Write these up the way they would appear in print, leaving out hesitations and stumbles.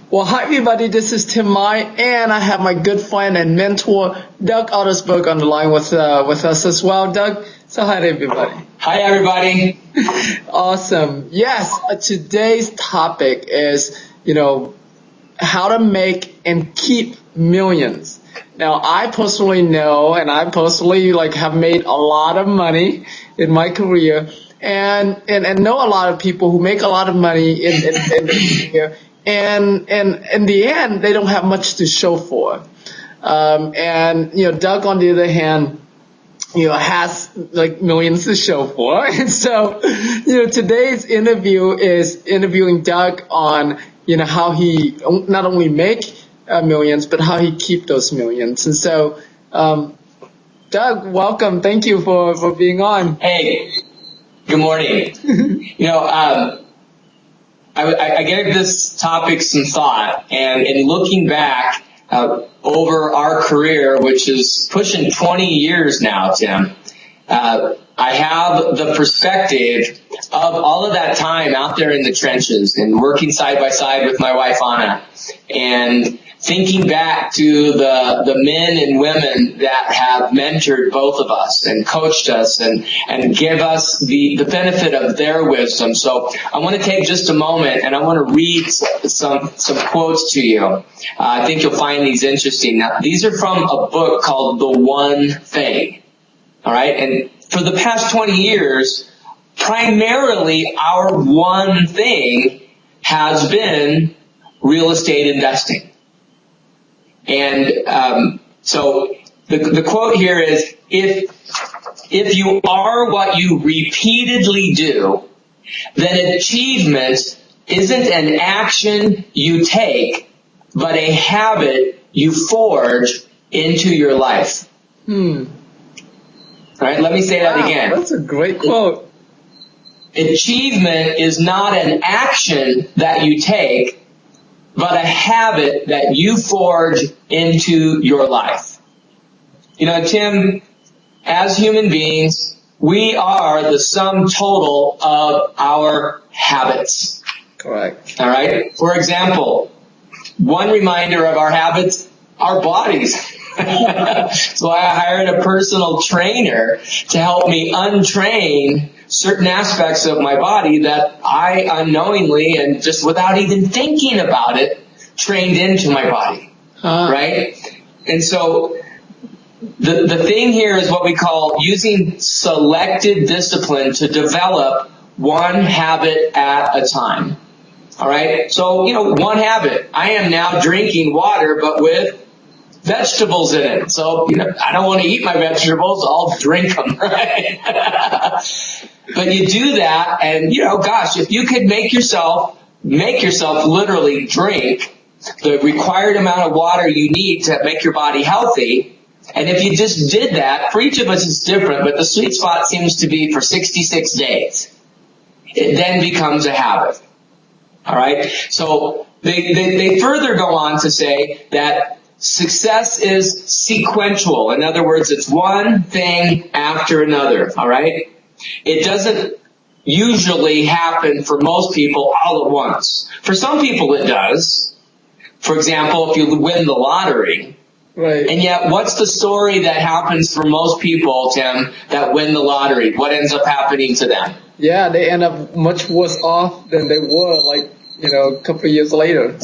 Well, hi everybody, this is Tim Mai, and I have my good friend and mentor, Doug Ottersberg, on the line with us as well. Doug, so hi to everybody. Hi everybody. Awesome. Yes, today's topic is, how to make and keep millions. Now, I personally know, and I personally have made a lot of money in my career, and know a lot of people who make a lot of money in career, and in the end, they don't have much to show for. Doug, on the other hand, has millions to show for. And so, today's interview is interviewing Doug on, how he not only make millions, but how he keep those millions. And so, Doug, welcome. Thank you for being on. Hey, good morning. I gave this topic some thought, and in looking back over our career, which is pushing 20 years now, Tim, I have the perspective of all of that time out there in the trenches and working side by side with my wife, Anna, and thinking back to the men and women that have mentored both of us and coached us and give us the benefit of their wisdom. So I want to take just a moment and I want to read some quotes to you. I think you'll find these interesting. Now, these are from a book called The One Thing. All right. And for the past 20 years, primarily our one thing has been real estate investing. And so the quote here is, if you are what you repeatedly do, then achievement isn't an action you take, but a habit you forge into your life. All right, let me say that again. That's a great quote. Achievement is not an action that you take, but a habit that you forge into your life. Tim, as human beings, we are the sum total of our habits. Correct. All right? For example, one reminder of our habits, our bodies. So I hired a personal trainer to help me untrain certain aspects of my body that I unknowingly and just without even thinking about it, trained into my body. Right? And so the thing here is what we call using selected discipline to develop one habit at a time. All right? So, one habit. I am now drinking water, but with vegetables in it. So, I don't want to eat my vegetables, I'll drink them, right? But you do that, and, if you could make yourself literally drink the required amount of water you need to make your body healthy, and if you just did that, for each of us it's different, but the sweet spot seems to be for 66 days. It then becomes a habit. All right? So they further go on to say that success is sequential. In other words, it's one thing after another. All right? It doesn't usually happen for most people all at once. For some people it does. For example, if you win the lottery. Right. And yet, what's the story that happens for most people, Tim, that win the lottery? What ends up happening to them? Yeah, they end up much worse off than they were, a couple of years later.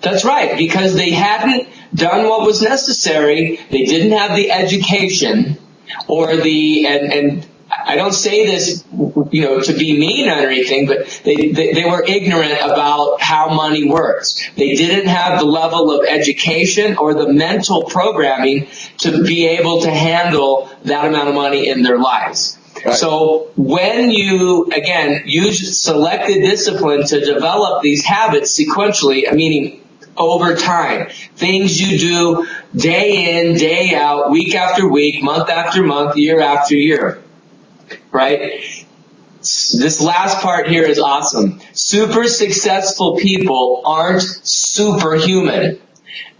That's right, because they hadn't done what was necessary. They didn't have the education or and I don't say this, to be mean or anything, but they were ignorant about how money works. They didn't have the level of education or the mental programming to be able to handle that amount of money in their lives. Right. So when you, again, use selected discipline to develop these habits sequentially, meaning over time, things you do day in, day out, week after week, month after month, year after year. Right? This last part here is awesome. Super successful people aren't superhuman.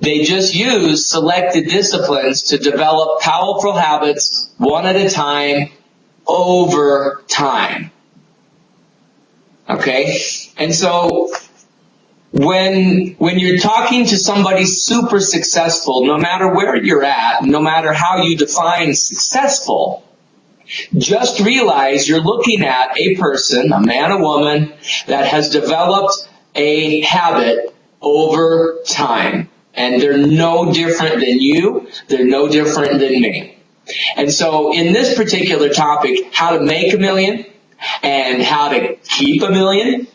They just use selected disciplines to develop powerful habits one at a time over time. Okay? And so when you're talking to somebody super successful, no matter where you're at, no matter how you define successful, just realize you're looking at a person, a man or woman, that has developed a habit over time. And they're no different than you. They're no different than me. And so in this particular topic, how to make $1 million and how to keep $1 million,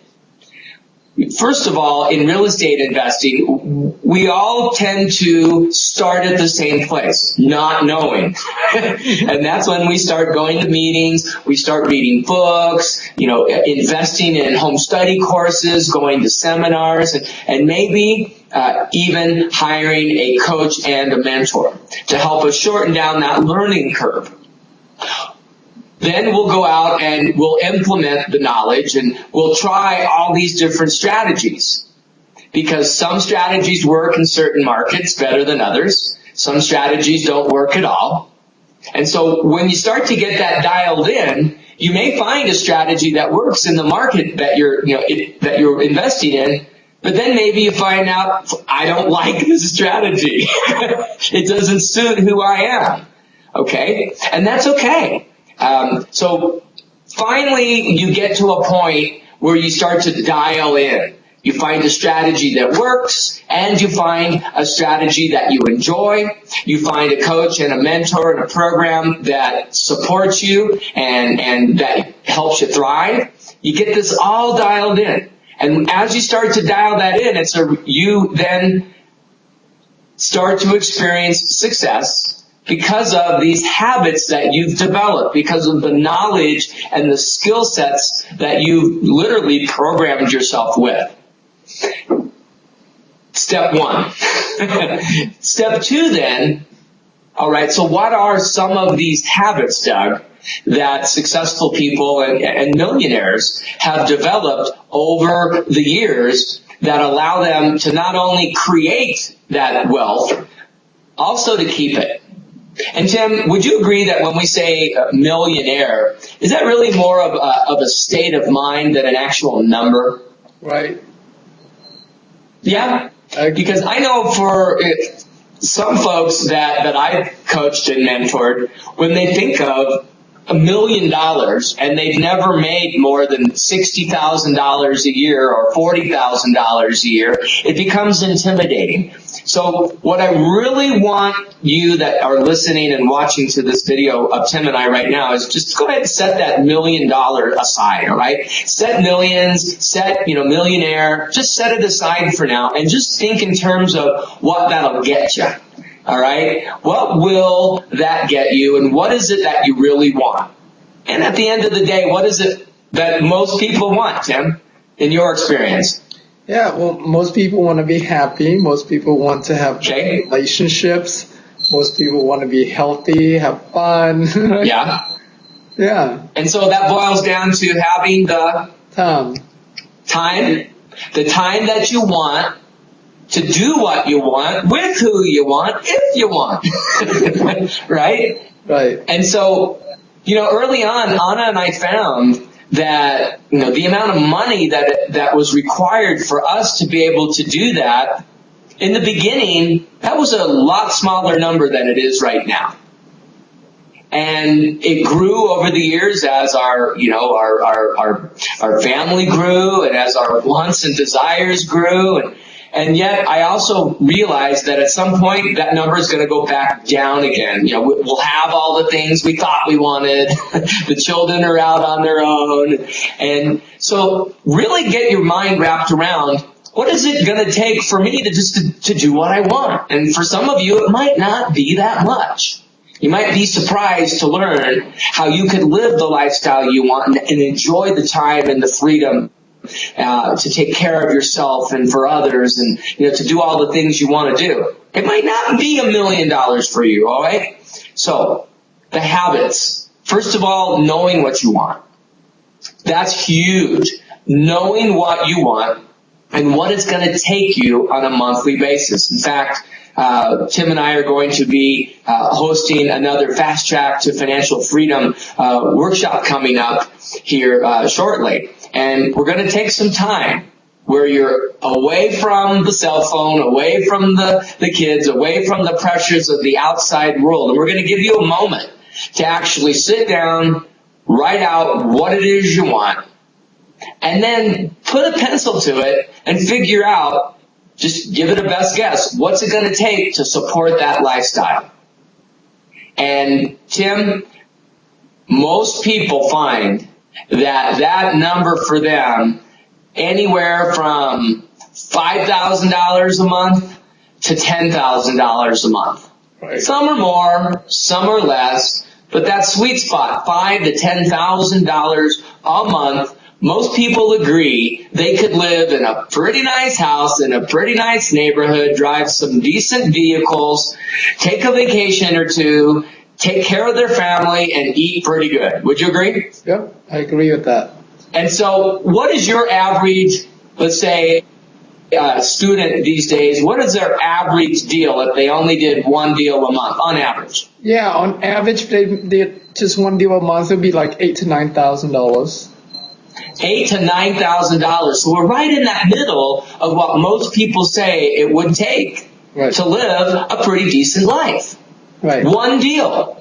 first of all, in real estate investing, we all tend to start at the same place, not knowing. And that's when we start going to meetings, we start reading books, investing in home study courses, going to seminars, and maybe even hiring a coach and a mentor to help us shorten down that learning curve. Then we'll go out and we'll implement the knowledge and we'll try all these different strategies, because some strategies work in certain markets better than others. Some strategies don't work at all. And so when you start to get that dialed in, you may find a strategy that works in the market that you're investing in, but then maybe you find out, I don't like this strategy. It doesn't suit who I am. Okay? And that's okay. So finally you get to a point where you start to dial in. You find a strategy that works, and you find a strategy that you enjoy. You find a coach and a mentor and a program that supports you and that helps you thrive. You get this all dialed in. And as you start to dial that in, you then start to experience success because of these habits that you've developed, because of the knowledge and the skill sets that you've literally programmed yourself with. Step one. Step two then, all right, so what are some of these habits, Doug, that successful people and millionaires have developed over the years that allow them to not only create that wealth, also to keep it? And Tim, would you agree that when we say millionaire, is that really more of a state of mind than an actual number? Right. Yeah? Because I know for some folks that I've coached and mentored, when they think of $1 million and they've never made more than $60,000 a year or $40,000 a year, it becomes intimidating. So what I really want you that are listening and watching to this video of Tim and I right now is just go ahead and set that $1 million aside, all right? Set millions, set, millionaire, just set it aside for now and just think in terms of what that'll get you. All right? What will that get you, and what is it that you really want? And at the end of the day, what is it that most people want, Tim, in your experience? Yeah, well, most people want to be happy. Most people want to have relationships. Most people want to be healthy, have fun. Yeah. Yeah. And so that boils down to having the time that you want to do what you want, with who you want, if you want. Right? Right. And so, early on, Anna and I found that, the amount of money that was required for us to be able to do that, in the beginning, that was a lot smaller number than it is right now. And it grew over the years as our family grew and as our wants and desires grew. And yet I also realized that at some point that number is going to go back down again. We'll have all the things we thought we wanted. The children are out on their own. And so really get your mind wrapped around, what is it going to take for me to do what I want? And for some of you, it might not be that much. You might be surprised to learn how you could live the lifestyle you want and enjoy the time and the freedom to take care of yourself and for others and, to do all the things you want to do. It might not be $1 million for you, all right? So, the habits. First of all, knowing what you want. That's huge. Knowing what you want and what it's going to take you on a monthly basis. In fact, Tim and I are going to be hosting another Fast Track to Financial Freedom workshop coming up here shortly. And we're going to take some time where you're away from the cell phone, away from the kids, away from the pressures of the outside world. And we're going to give you a moment to actually sit down, write out what it is you want, and then put a pencil to it and figure out, just give it a best guess. What's it going to take to support that lifestyle? And Tim, most people find that number for them anywhere from $5,000 a month to $10,000 a month. Right. Some are more, some are less, but that sweet spot, $5,000 to $10,000 a month, most people agree they could live in a pretty nice house, in a pretty nice neighborhood, drive some decent vehicles, take a vacation or two, take care of their family, and eat pretty good. Would you agree? Yep, I agree with that. And so what is your average, let's say, student these days, what is their average deal if they only did one deal a month, on average? Yeah, on average, they did just one deal a month. It would be like $8,000 to $9,000. $8,000 to $9,000. So we're right in that middle of what most people say it would take to live a pretty decent life. Right. One deal.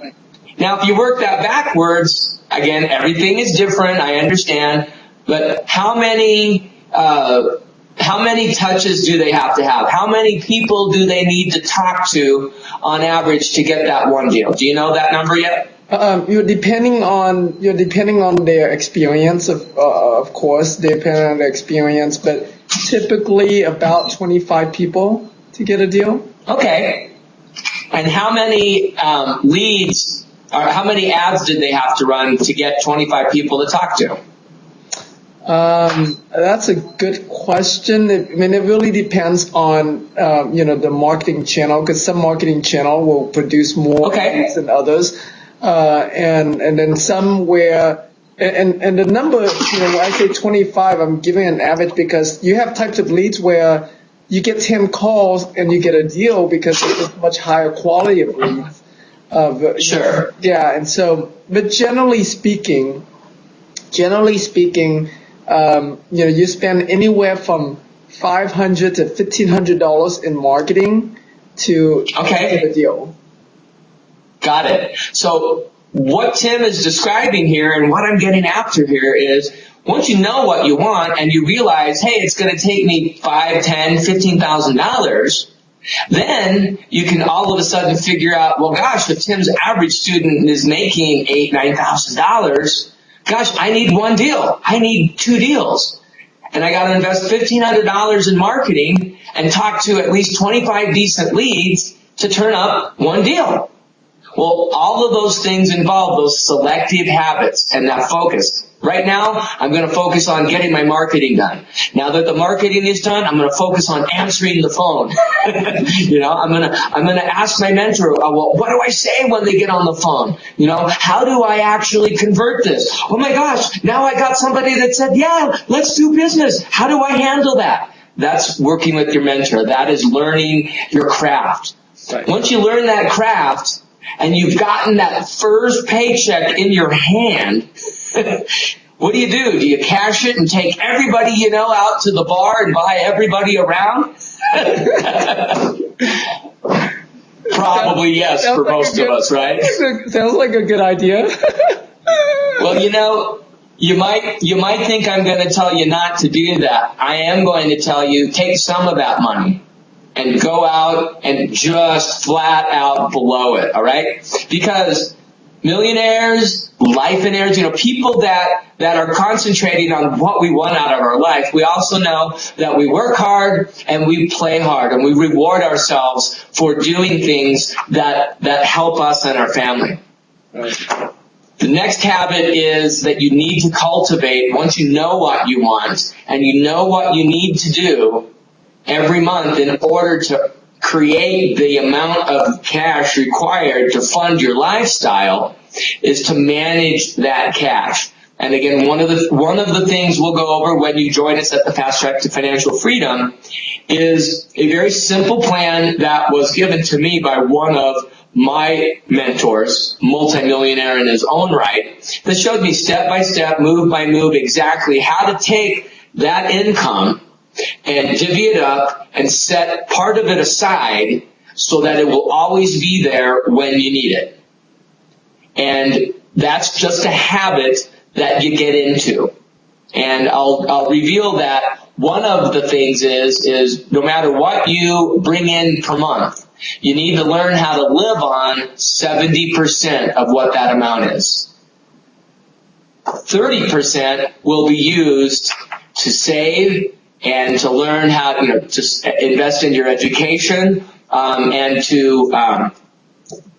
Now, if you work that backwards, again, everything is different, I understand, but how many touches do they have to have? How many people do they need to talk to on average to get that one deal? Do you know that number yet? You're depending on their experience, of course, depending on their experience, but typically about 25 people to get a deal. Okay. And how many leads, or how many ads did they have to run to get 25 people to talk to? That's a good question. I mean, it really depends on, the marketing channel, because some marketing channel will produce more leads than others. And then some where, and the number, when I say 25, I'm giving an average because you have types of leads where you get 10 calls and you get a deal because it's a much higher quality of leads. Sure. Yeah. And so, but generally speaking, you spend anywhere from $500 to $1,500 in marketing to get a deal. Got it. So what Tim is describing here and what I'm getting after here is once you know what you want and you realize, hey, it's going to take me $5,000, $10,000, $15,000, then you can all of a sudden figure out, well, gosh, if Tim's average student is making $8,000, $9,000, gosh, I need one deal. I need two deals. And I got to invest $1,500 in marketing and talk to at least 25 decent leads to turn up one deal. Well, all of those things involve those selective habits and that focus. Right now, I'm going to focus on getting my marketing done. Now that the marketing is done, I'm going to focus on answering the phone. I'm going to ask my mentor, well, what do I say when they get on the phone? How do I actually convert this? Oh my gosh, now I got somebody that said, yeah, let's do business. How do I handle that? That's working with your mentor. That is learning your craft. Right. Once you learn that craft, and you've gotten that first paycheck in your hand, what do? Do you cash it and take everybody you know out to the bar and buy everybody around? Probably yes for most of us, right? Sounds like a good idea. Well, you might think I'm going to tell you not to do that. I am going to tell you, take some of that money and go out and just flat out blow it, all right? Because millionaires, lifeonaires, people that are concentrating on what we want out of our life, we also know that we work hard and we play hard and we reward ourselves for doing things that help us and our family. Right. The next habit is that you need to cultivate once you know what you want and you know what you need to do every month in order to create the amount of cash required to fund your lifestyle is to manage that cash. And again, one of the things we'll go over when you join us at the Fast Track to Financial Freedom is a very simple plan that was given to me by one of my mentors, multimillionaire in his own right, that showed me step by step, move by move, exactly how to take that income and divvy it up and set part of it aside so that it will always be there when you need it. And that's just a habit that you get into. And I'll reveal that one of the things is no matter what you bring in per month, you need to learn how to live on 70% of what that amount is. 30% will be used to save and to learn how to invest in your education, and to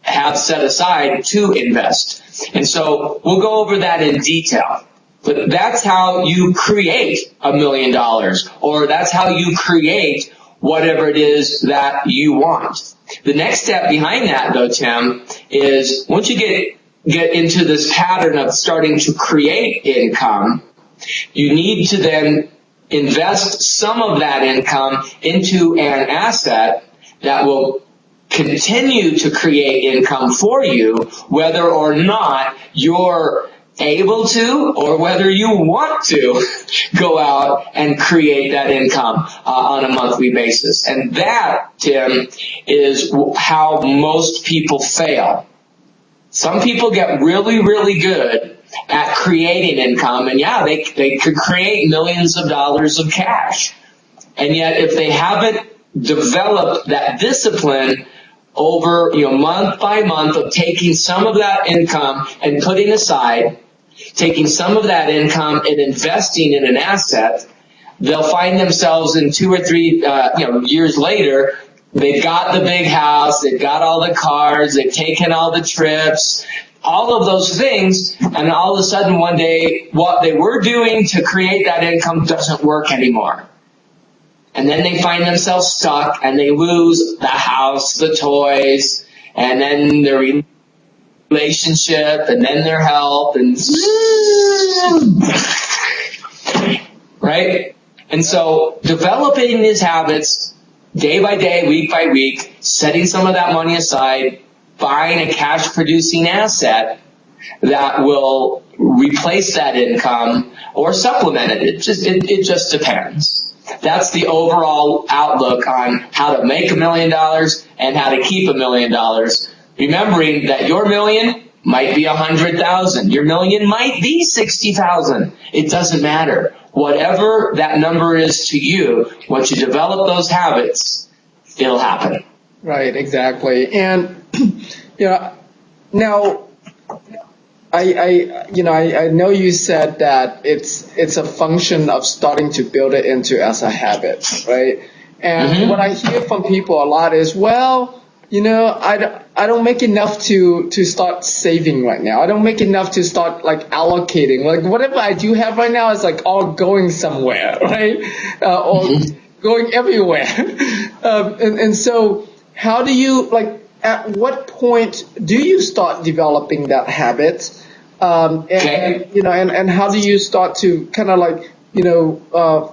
have set aside to invest. And so we'll go over that in detail. But that's how you create $1 million, or that's how you create whatever it is that you want. The next step behind that, though, Tim, is once you get into this pattern of starting to create income, you need to then invest some of that income into an asset that will continue to create income for you, whether or not you're able to or whether you want to go out and create that income on a monthly basis. And that, Tim, is how most people fail. Some people get really, really good at creating income, and yeah, they could create millions of dollars of cash. And yet, if they haven't developed that discipline over, month by month of taking some of that income and putting aside, taking some of that income and investing in an asset, they'll find themselves in 2 or 3 years later, they've got the big house, they've got all the cars, they've taken all the trips, all of those things, and all of a sudden one day what they were doing to create that income doesn't work anymore. And then they find themselves stuck and they lose the house, the toys, and then their relationship, and then their health, and right? And so developing these habits day by day, week by week, setting some of that money aside, buying a cash producing asset that will replace that income or supplement it. It just depends. That's the overall outlook on how to make $1 million and how to keep $1 million. Remembering that your million might be 100,000. Your million might be 60,000. It doesn't matter. Whatever that number is to you, once you develop those habits, it'll happen. Right, exactly. And now I know you said that it's a function of starting to build it into as a habit, right? And what I hear from people a lot is, well, I don't make enough to start saving right now. I don't make enough to start allocating. Whatever I do have right now is all going somewhere, right? Or going everywhere. And so how do you at what point do you start developing that habit? And how do you start to kind of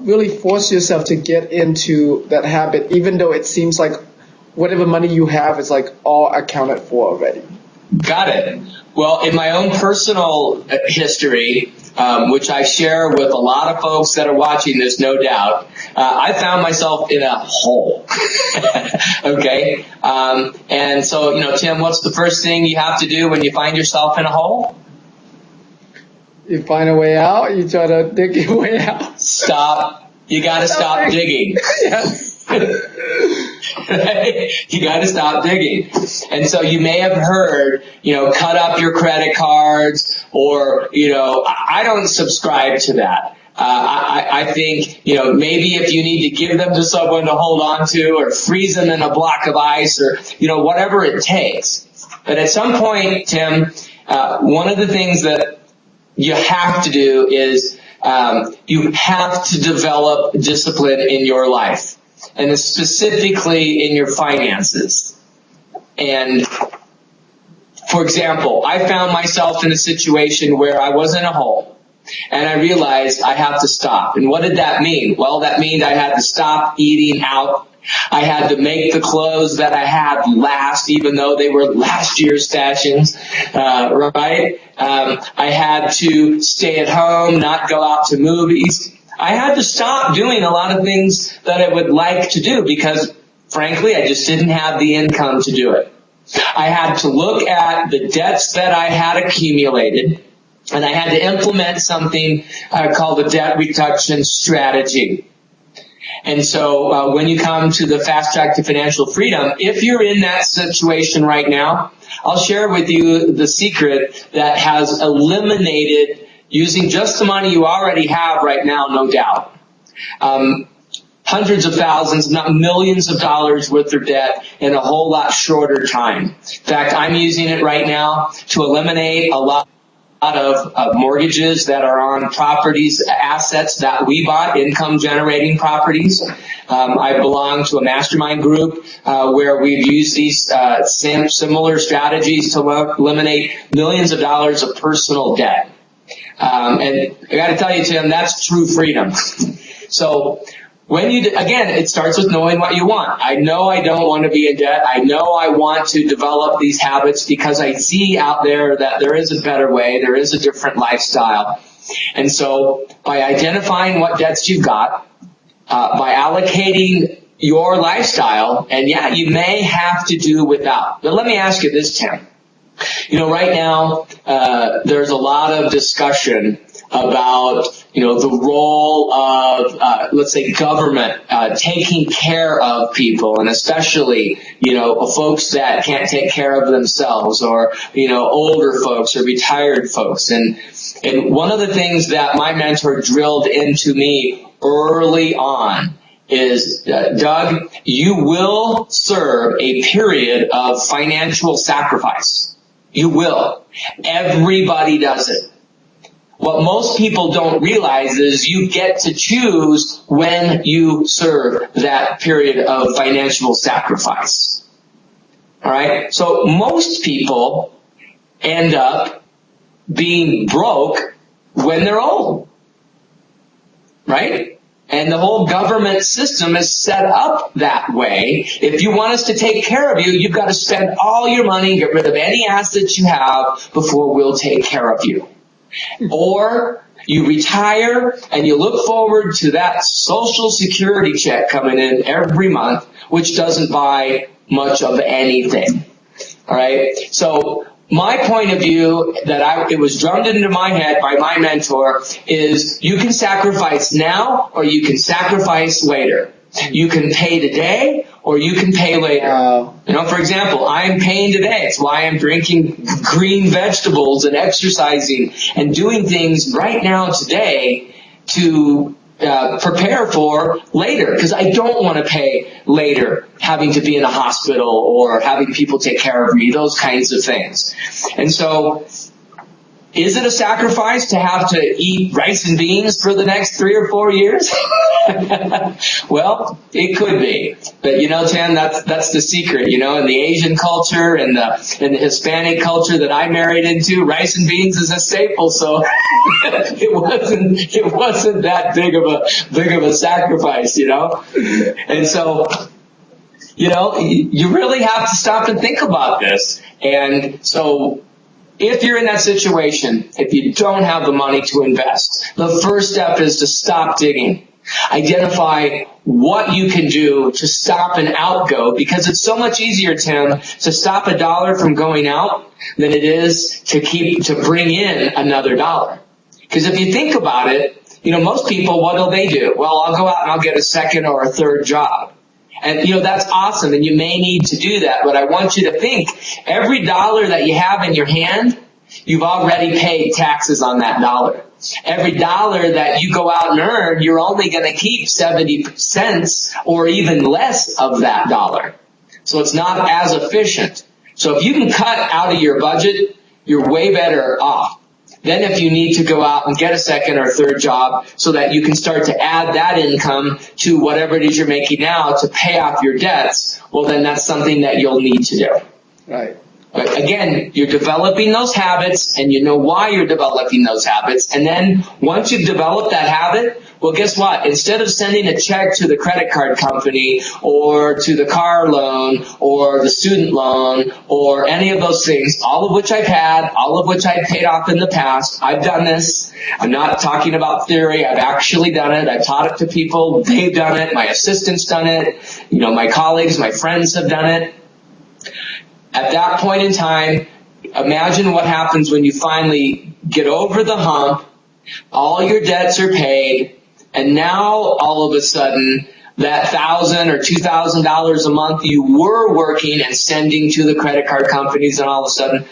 really force yourself to get into that habit, even though it seems like whatever money you have is all accounted for already? Got it. Well, in my own personal history, which I share with a lot of folks that are watching this, no doubt, I found myself in a hole. Okay? And so, Tim, what's the first thing you have to do when you find yourself in a hole? You find a way out, you try to dig your way out. Stop. You gotta stop digging. Yes. You gotta stop digging. And so you may have heard, cut up your credit cards, or, I don't subscribe to that. I think, maybe if you need to give them to someone to hold on to, or freeze them in a block of ice, or, whatever it takes. But at some point, Tim, one of the things that you have to do is, you have to develop discipline in your life, and specifically in your finances. And for example, I found myself in a situation where I was in a hole, and I realized I have to stop. And what did that mean? Well, that means I had to stop eating out I had to make the clothes that I had last, even though they were last year's fashions, right? I had to stay at home, not go out to movies. I had to stop doing a lot of things that I would like to do because, frankly, I just didn't have the income to do it. I had to look at the debts that I had accumulated, and I had to implement something called a debt reduction strategy. And so when you come to the fast track to financial freedom, if you're in that situation right now, I'll share with you the secret that has eliminated using just the money you already have right now, no doubt. Hundreds of thousands, not millions of dollars worth of debt in a whole lot shorter time. In fact, I'm using it right now to eliminate a lot of mortgages that are on properties, assets that we bought, income generating properties. I belong to a mastermind group where we've used these similar strategies to eliminate millions of dollars of personal debt. And I got to tell you, Tim, that's true freedom. So when again, it starts with knowing what you want. I know I don't want to be in debt. I know I want to develop these habits because I see out there that there is a better way. There is a different lifestyle. And so by identifying what debts you've got, by allocating your lifestyle, and yeah, you may have to do without. But let me ask you this, Tim. You know, right now, there's a lot of discussion about, the role of, let's say, government taking care of people, and especially, folks that can't take care of themselves, or, older folks or retired folks. And one of the things that my mentor drilled into me early on is, Doug, you will serve a period of financial sacrifice. You will. Everybody does it. What most people don't realize is you get to choose when you serve that period of financial sacrifice. All right? So most people end up being broke when they're old. Right? And the whole government system is set up that way. If you want us to take care of you, you've got to spend all your money, get rid of any assets you have before we'll take care of you. Or you retire and you look forward to that Social Security check coming in every month, which doesn't buy much of anything. All right? So my point of view it was drummed into my head by my mentor is you can sacrifice now or you can sacrifice later. You can pay today or you can pay later. For example, I'm paying today. It's why I'm drinking green vegetables and exercising and doing things right now today to prepare for later, because I don't want to pay later having to be in a hospital or having people take care of me, those kinds of things. And so is it a sacrifice to have to eat rice and beans for the next 3 or 4 years? Well, it could be. But Tim, that's the secret. In the Asian culture and the Hispanic culture that I married into, rice and beans is a staple. So it wasn't that big of a sacrifice, And so, you really have to stop and think about this. And so if you're in that situation, if you don't have the money to invest, the first step is to stop digging. Identify what you can do to stop an outgo, because it's so much easier, Tim, to stop a dollar from going out than it is to bring in another dollar. Because if you think about it, most people, what do? Well, I'll go out and I'll get a second or a third job. And, that's awesome, and you may need to do that, but I want you to think, every dollar that you have in your hand, you've already paid taxes on that dollar. Every dollar that you go out and earn, you're only going to keep 70 cents or even less of that dollar. So it's not as efficient. So if you can cut out of your budget, you're way better off. Then if you need to go out and get a second or third job so that you can start to add that income to whatever it is you're making now to pay off your debts, well, then that's something that you'll need to do. Right. But again, you're developing those habits, and you know why you're developing those habits. And then once you've developed that habit, Well, guess what? Instead of sending a check to the credit card company or to the car loan or the student loan or any of those things, all of which I've had, all of which I've paid off in the past, I've done this. I'm not talking about theory. I've actually done it. I've taught it to people. They've done it. My assistant's done it. My colleagues, my friends have done it. At that point in time, imagine what happens when you finally get over the hump, all your debts are paid, and now all of a sudden that $1,000 or $2,000 a month you were working and sending to the credit card companies, and all of a sudden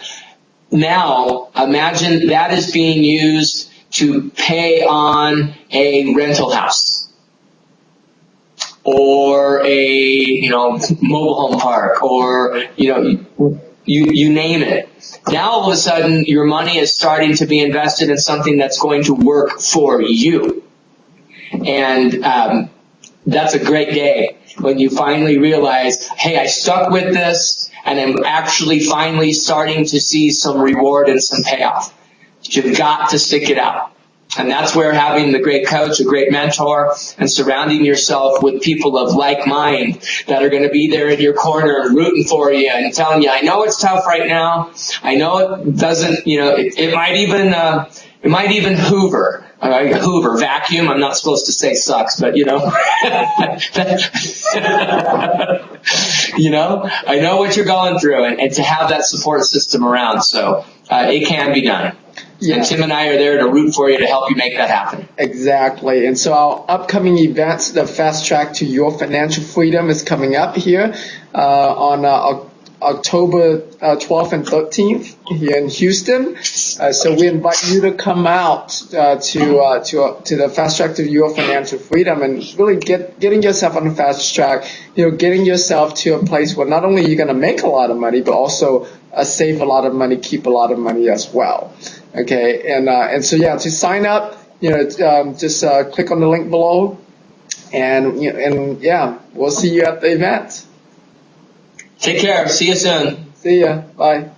now imagine that is being used to pay on a rental house or a mobile home park, or you name it. Now all of a sudden your money is starting to be invested in something that's going to work for you. And that's a great day when you finally realize, hey, I stuck with this and I'm actually finally starting to see some reward and some payoff. You've got to stick it out. And that's where having the great coach, a great mentor, and surrounding yourself with people of like mind that are going to be there in your corner and rooting for you and telling you, I know it's tough right now. I know it doesn't, it might even Hoover. Hoover, vacuum. I'm not supposed to say sucks, but I know what you're going through, and to have that support system around. So, it can be done. Yeah. And Tim and I are there to root for you to help you make that happen. Exactly. And so our upcoming events, the Fast Track to Your Financial Freedom, is coming up here on October 12th and 13th here in Houston. So we invite you to come out to the Fast Track to Your Financial Freedom and really getting yourself on the fast track, getting yourself to a place where not only you're going to make a lot of money, but also save a lot of money, keep a lot of money as well. Okay, and so to sign up, just click on the link below, and we'll see you at the event. Take care. See you soon. See ya. Bye.